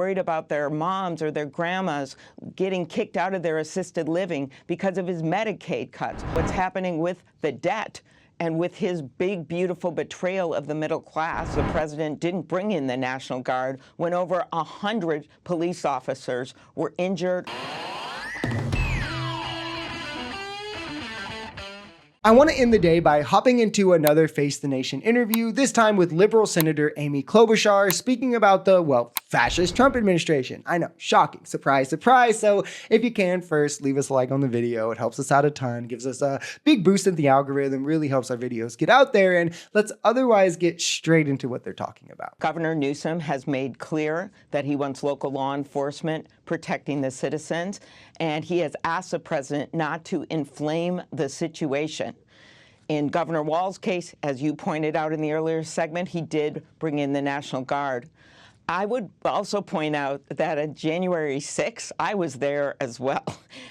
worried about their moms or their grandmas getting kicked out of their assisted living because of his Medicaid cuts. What's happening with the debt and with his big, beautiful betrayal of the middle class. The president didn't bring in the National Guard when over 100 police officers were injured. I want to end the day by hopping into another Face the Nation interview, this time with liberal Senator Amy Klobuchar, speaking about the, well, fascist Trump administration. I know, shocking, surprise, surprise. So if you can, first leave us a like on the video. It helps us out a ton, gives us a big boost in the algorithm, really helps our videos get out there. And let's otherwise get straight into what they're talking about. Governor Newsom has made clear that he wants local law enforcement protecting the citizens, and he has asked the president not to inflame the situation. In Governor Walz's case, as you pointed out in the earlier segment, he did bring in the National Guard. I would also point out that on January 6th, I was there as well.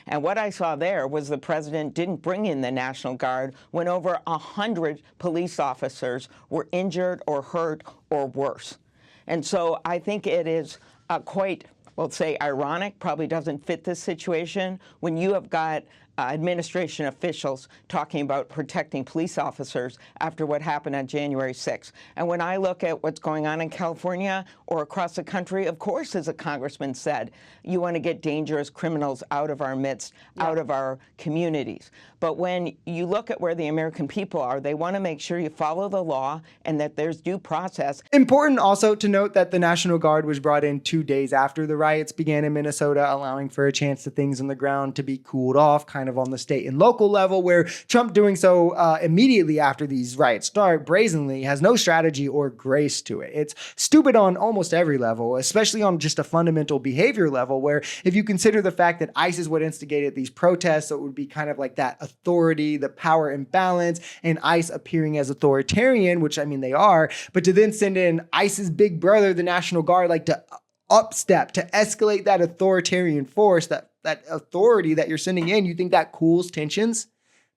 And what I saw there was the president didn't bring in the National Guard when over 100 police officers were injured or hurt or worse. And so I think it is quite, well, say ironic, probably doesn't fit this situation, when you have got administration officials talking about protecting police officers after what happened on January 6th. And when I look at what's going on in California or across the country, of course, as a congressman said, you want to get dangerous criminals out of our midst, out of our communities. But when you look at where the American people are, they want to make sure you follow the law and that there's due process. Important also to note that the National Guard was brought in 2 days after the riots began in Minnesota, allowing for a chance to things on the ground to be cooled off, kind of on the state and local level, where Trump doing so immediately after these riots start brazenly has no strategy or grace to it. It's stupid on almost every level, especially on just a fundamental behavior level, where if you consider the fact that ICE is what instigated these protests, so it would be kind of like that authority, the power imbalance, and ICE appearing as authoritarian, which I mean they are, but to then send in ICE's big brother, the National Guard, like to upstep, to escalate that authoritarian force, that authority that you're sending in, you think that cools tensions?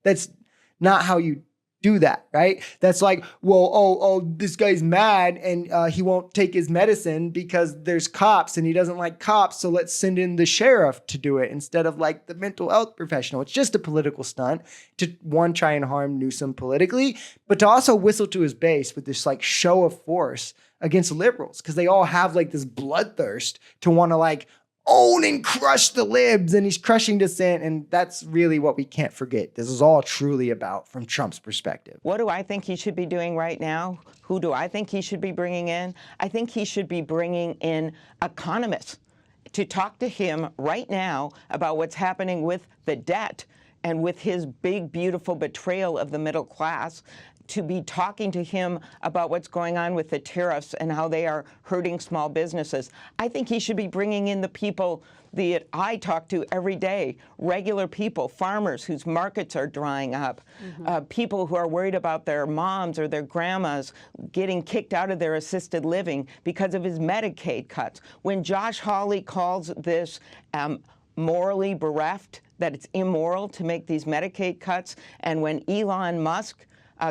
That's not how you do that, right? That's like, well, this guy's mad and he won't take his medicine because there's cops and he doesn't like cops, so let's send in the sheriff to do it instead of like the mental health professional. It's just a political stunt to, one, try and harm Newsom politically, but to also whistle to his base with this like show of force against liberals, because they all have like this bloodthirst to want to like own and crush the libs, and he's crushing dissent, and that's really what we can't forget. This is all truly about from Trump's perspective. What do I think he should be doing right now? Who do I think he should be bringing in? I think he should be bringing in economists to talk to him right now about what's happening with the debt and with his big, beautiful betrayal of the middle class, to be talking to him about what's going on with the tariffs and how they are hurting small businesses. I think he should be bringing in the people that I talk to every day, regular people, farmers whose markets are drying up, people who are worried about their moms or their grandmas getting kicked out of their assisted living because of his Medicaid cuts. When Josh Hawley calls this morally bereft, that it's immoral to make these Medicaid cuts, and when Elon Musk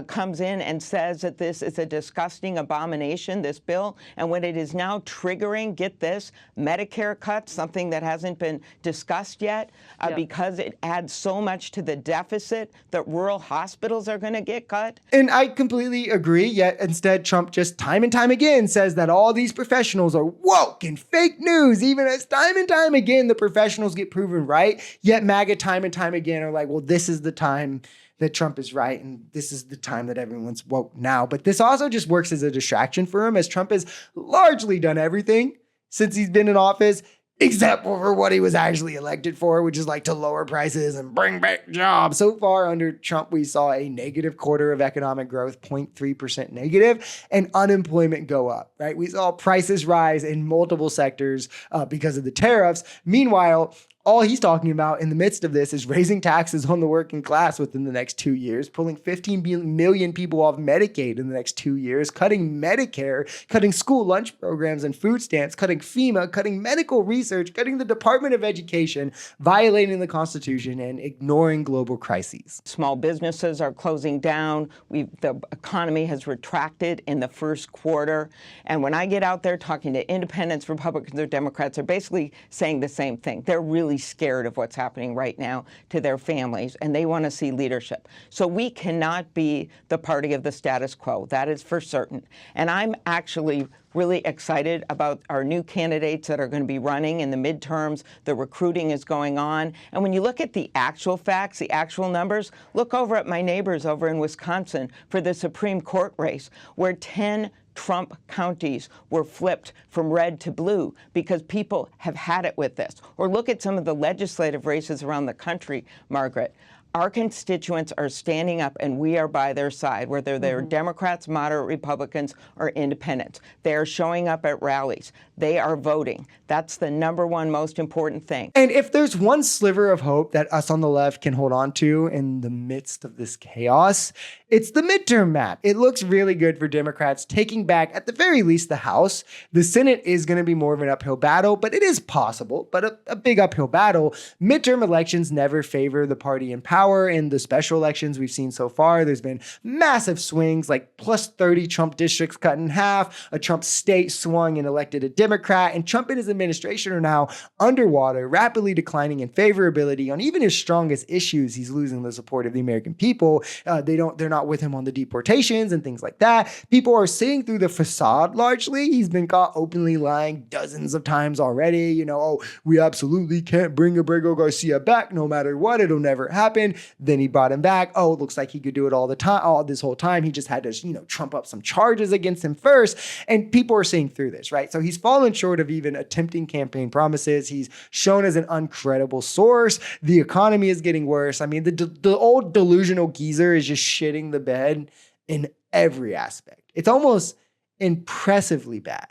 comes in and says that this is a disgusting abomination, this bill, and when it is now triggering, get this, Medicare cuts, something that hasn't been discussed yet, because it adds so much to the deficit that rural hospitals are going to get cut. And I completely agree, yet instead Trump just time and time again says that all these professionals are woke and fake news, even as time and time again the professionals get proven right, yet MAGA time and time again are like, well, this is the time that Trump is right, and this is the time that everyone's woke now. But this also just works as a distraction for him, as Trump has largely done everything since he's been in office, except for what he was actually elected for, which is like to lower prices and bring back jobs. So far under Trump, we saw a negative quarter of economic growth, 0.3% negative, and unemployment go up, right? We saw prices rise in multiple sectors because of the tariffs. Meanwhile, all he's talking about in the midst of this is raising taxes on the working class within the next 2 years, pulling 15 million people off Medicaid in the next 2 years, cutting Medicare, cutting school lunch programs and food stamps, cutting FEMA, cutting medical research, cutting the Department of Education, violating the Constitution, and ignoring global crises. Small businesses are closing down. The economy has retracted in the first quarter. And when I get out there talking to independents, Republicans, or Democrats, they're basically saying the same thing. They're really scared of what's happening right now to their families, and they want to see leadership. So we cannot be the party of the status quo. That is for certain. And I'm actually really excited about our new candidates that are going to be running in the midterms. The recruiting is going on. And when you look at the actual facts, the actual numbers, look over at my neighbors over in Wisconsin for the Supreme Court race, where 10 Trump counties were flipped from red to blue because people have had it with this. Or look at some of the legislative races around the country, Margaret. Our constituents are standing up, and we are by their side, whether they're Democrats, moderate Republicans, or independents. They are showing up at rallies. They are voting. That's the number one most important thing. And if there's one sliver of hope that us on the left can hold on to in the midst of this chaos, it's the midterm map. It looks really good for Democrats taking back, at the very least, the House. The Senate is going to be more of an uphill battle, but it is possible, but a big uphill battle. Midterm elections never favor the party in power. In the special elections we've seen so far, there's been massive swings, like plus 30 Trump districts cut in half, a Trump state swung and elected a Democrat, and Trump and his administration are now underwater, rapidly declining in favorability on even his strongest issues. He's losing the support of the American people. They're not with him on the deportations and things like that. People are seeing through the facade largely. He's been caught openly lying dozens of times already. Oh, we absolutely can't bring Abrego Garcia back no matter what. It'll never happen. Then he brought him back. Oh, it looks like he could do it all the time. All this whole time, he just had to, trump up some charges against him first. And people are seeing through this, right? So he's fallen short of even attempting campaign promises. He's shown as an uncredible source. The economy is getting worse. I mean, the old delusional geezer is just shitting the bed in every aspect. It's almost impressively bad.